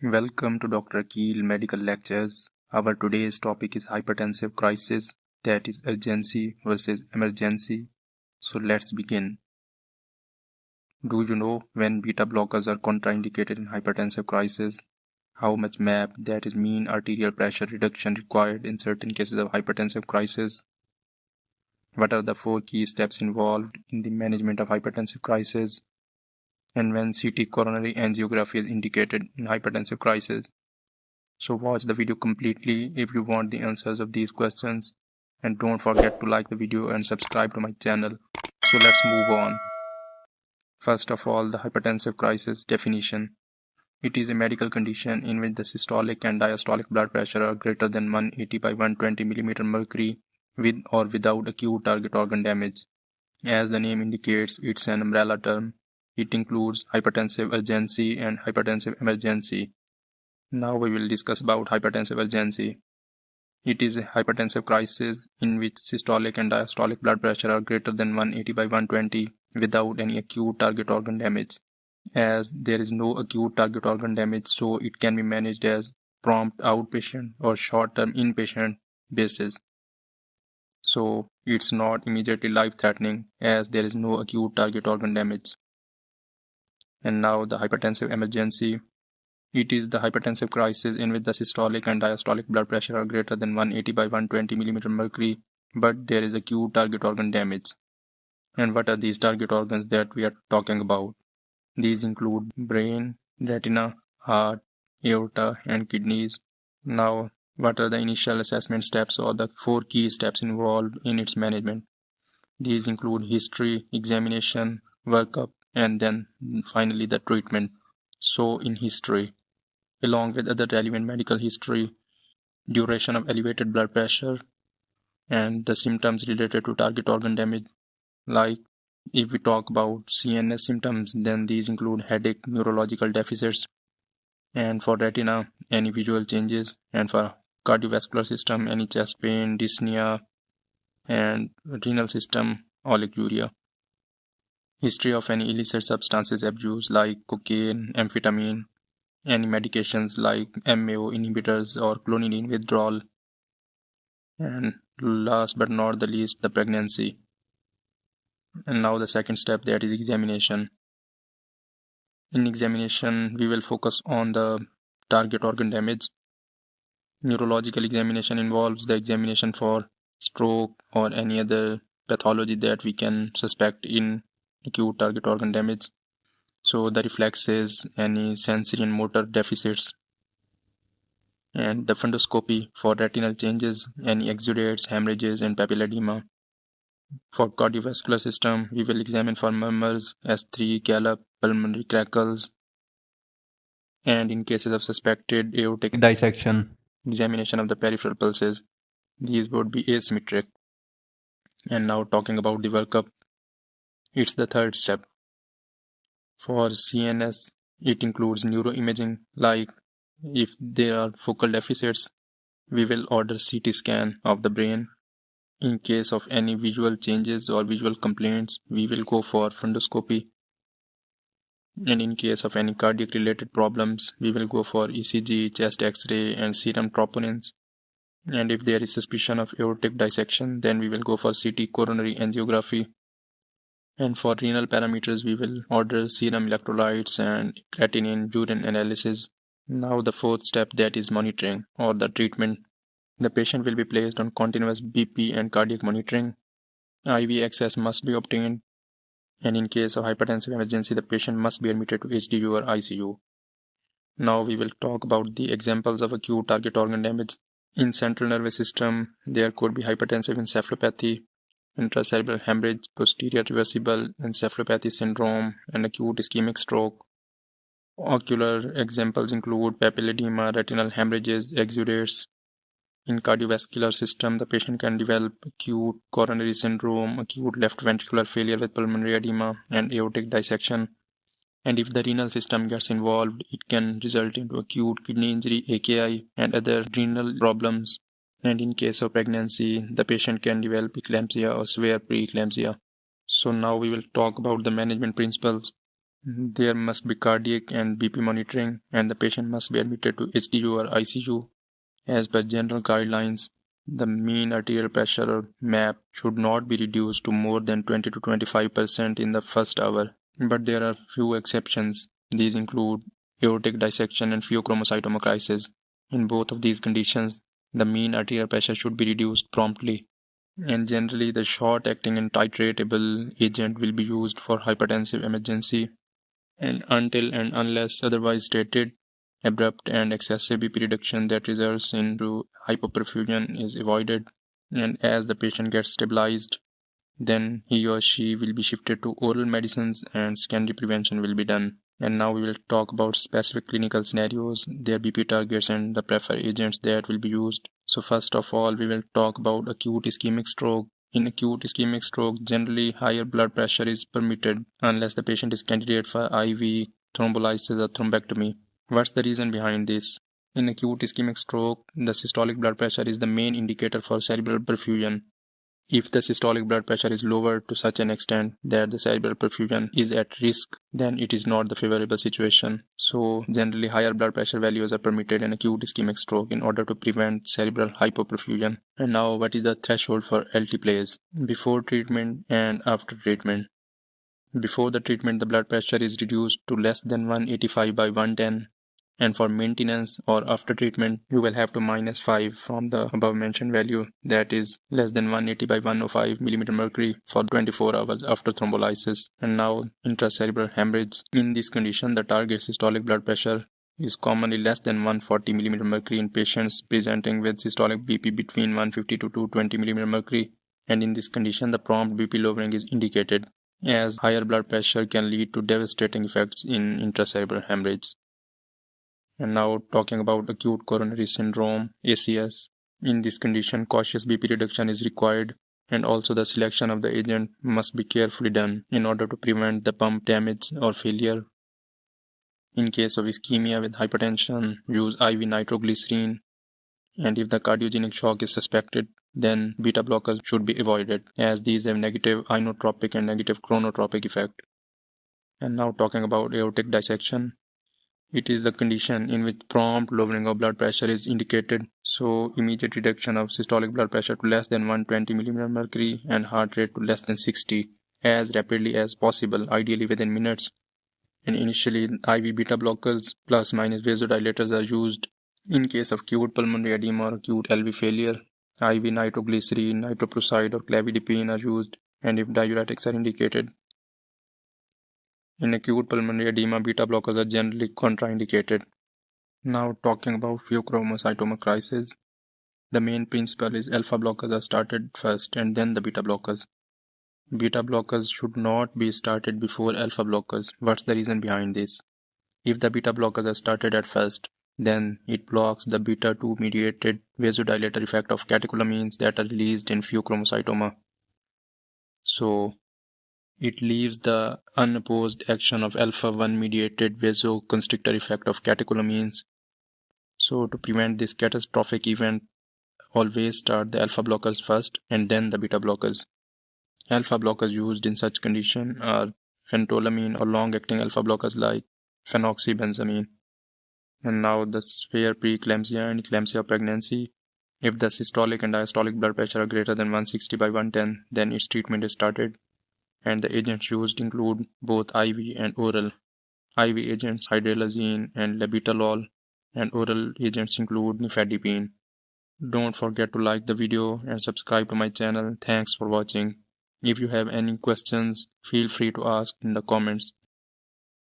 Welcome to Dr. Keel Medical Lectures. Our today's topic is hypertensive crisis, that is urgency versus emergency. So let's begin. Do you know when beta blockers are contraindicated in hypertensive crisis? How much MAP, that is mean arterial pressure reduction, required in certain cases of hypertensive crisis? What are the 4 key steps involved in the management of hypertensive crisis? And when CT coronary angiography is indicated in hypertensive crisis? So watch the video completely if you want the answers of these questions, and don't forget to like the video and subscribe to my channel. So let's move on. First of all, the hypertensive crisis definition. It is a medical condition in which the systolic and diastolic blood pressure are greater than 180 by 120 mm mercury with or without acute target organ damage. As the name indicates, it's an umbrella term. It includes hypertensive urgency and hypertensive emergency. Now we will discuss about hypertensive urgency. It is a hypertensive crisis in which systolic and diastolic blood pressure are greater than 180 by 120 without any acute target organ damage. As there is no acute target organ damage, so it can be managed as prompt outpatient or short-term inpatient basis. So it's not immediately life-threatening as there is no acute target organ damage. And now the hypertensive emergency. It is the hypertensive crisis in which the systolic and diastolic blood pressure are greater than 180 by 120 mm mercury, but there is acute target organ damage. And what are these target organs that we are talking about? These include brain, retina, heart, aorta, and kidneys. Now, what are the initial assessment steps or the 4 key steps involved in its management? These include history, examination, workup, and then finally the treatment. So in history, along with other relevant medical history, duration of elevated blood pressure, and the symptoms related to target organ damage. Like if we talk about CNS symptoms, then these include headache, neurological deficits, and for retina, any visual changes, and for cardiovascular system, any chest pain, dyspnea, and renal system, oliguria. History of any illicit substances abuse like cocaine, amphetamine, any medications like MAO inhibitors or clonidine withdrawal, and last but not the least, the pregnancy. And now the second step, that is examination. In examination, we will focus on the target organ damage. Neurological examination involves the examination for stroke or any other pathology that we can suspect in acute target organ damage. So the reflexes, any sensory and motor deficits, and the fundoscopy for retinal changes, any exudates, hemorrhages, and papilledema. For cardiovascular system, we will examine for murmurs, S3, gallop, pulmonary crackles, and in cases of suspected aortic dissection, examination of the peripheral pulses. These would be asymmetric. And now talking about the workup, it's the third step. For CNS, it includes neuroimaging, like if there are focal deficits, we will order CT scan of the brain. In case of any visual changes or visual complaints, we will go for fundoscopy. And in case of any cardiac related problems, we will go for ECG, chest X-ray, and serum troponins. And if there is suspicion of aortic dissection, then we will go for CT coronary angiography. And for renal parameters, we will order serum electrolytes and creatinine urine analysis. Now the fourth step, that is monitoring or the treatment. The patient will be placed on continuous BP and cardiac monitoring. IV access must be obtained. And in case of hypertensive emergency, the patient must be admitted to HDU or ICU. Now we will talk about the examples of acute target organ damage. In central nervous system, there could be hypertensive encephalopathy, intracerebral hemorrhage, posterior reversible encephalopathy syndrome, and acute ischemic stroke. Ocular examples include papilledema, retinal hemorrhages, exudates. In cardiovascular system, the patient can develop acute coronary syndrome, acute left ventricular failure with pulmonary edema, and aortic dissection. And if the renal system gets involved, it can result into acute kidney injury, AKI, and other renal problems. And in case of pregnancy, the patient can develop eclampsia or severe preeclampsia. So now we will talk about the management principles. There must be cardiac and BP monitoring, and the patient must be admitted to HDU or ICU. As per general guidelines, the mean arterial pressure or MAP should not be reduced to more than 20 to 25% in the first hour. But there are few exceptions. These include aortic dissection and pheochromocytoma crisis. In both of these conditions, the mean arterial pressure should be reduced promptly. And generally, the short-acting and titratable agent will be used for hypertensive emergency, and until and unless otherwise stated, abrupt and excessive BP reduction that results into hypoperfusion is avoided. And as the patient gets stabilized, then he or she will be shifted to oral medicines and secondary prevention will be done. And now we will talk about specific clinical scenarios, their BP targets, and the preferred agents that will be used. So first of all, we will talk about acute ischemic stroke. In acute ischemic stroke, generally higher blood pressure is permitted unless the patient is candidate for IV thrombolysis or thrombectomy. What's the reason behind this? In acute ischemic stroke, the systolic blood pressure is the main indicator for cerebral perfusion. If the systolic blood pressure is lowered to such an extent that the cerebral perfusion is at risk, then it is not the favorable situation. So generally higher blood pressure values are permitted in acute ischemic stroke in order to prevent cerebral hypoperfusion. And now what is the threshold for alteplase? Before treatment and after treatment. Before the treatment, the blood pressure is reduced to less than 185 by 110. And for maintenance or after treatment, you will have to minus 5 from the above mentioned value, that is less than 180 by 105 mm mercury for 24 hours after thrombolysis. And now intracerebral hemorrhage. In this condition, the target systolic blood pressure is commonly less than 140 mm mercury in patients presenting with systolic BP between 150 to 220 mm mercury. And in this condition, the prompt BP lowering is indicated, as higher blood pressure can lead to devastating effects in intracerebral hemorrhage. And now talking about acute coronary syndrome, ACS. In this condition, cautious BP reduction is required, and also the selection of the agent must be carefully done in order to prevent the pump damage or failure. In case of ischemia with hypertension, use IV nitroglycerin, and if the cardiogenic shock is suspected, then beta blockers should be avoided, as these have negative inotropic and negative chronotropic effect. And now talking about aortic dissection. It is the condition in which prompt lowering of blood pressure is indicated, so immediate reduction of systolic blood pressure to less than 120 mm mercury and heart rate to less than 60 as rapidly as possible, ideally within minutes. And initially, IV beta blockers plus minus vasodilators are used. In case of acute pulmonary edema or acute LV failure, IV nitroglycerin, nitroprusside or clavidipine are used, and if diuretics are indicated. In acute pulmonary edema, beta blockers are generally contraindicated. Now talking about pheochromocytoma crisis, the main principle is alpha blockers are started first and then the beta blockers. Beta blockers should not be started before alpha blockers. What's the reason behind this? If the beta blockers are started at first, then it blocks the beta 2 mediated vasodilator effect of catecholamines that are released in pheochromocytoma. So it leaves the unopposed action of alpha 1 mediated vasoconstrictor effect of catecholamines. So to prevent this catastrophic event, always start the alpha blockers first and then the beta blockers. Alpha blockers used in such condition are phentolamine or long-acting alpha blockers like phenoxybenzamine. And now the severe preeclampsia and eclampsia of pregnancy. If the systolic and diastolic blood pressure are greater than 160 by 110, then its treatment is started. And the agents used include both IV and oral. IV agents hydralazine and labetalol, and oral agents include nifedipine. Don't forget to like the video and subscribe to my channel. Thanks for watching. If you have any questions, feel free to ask in the comments.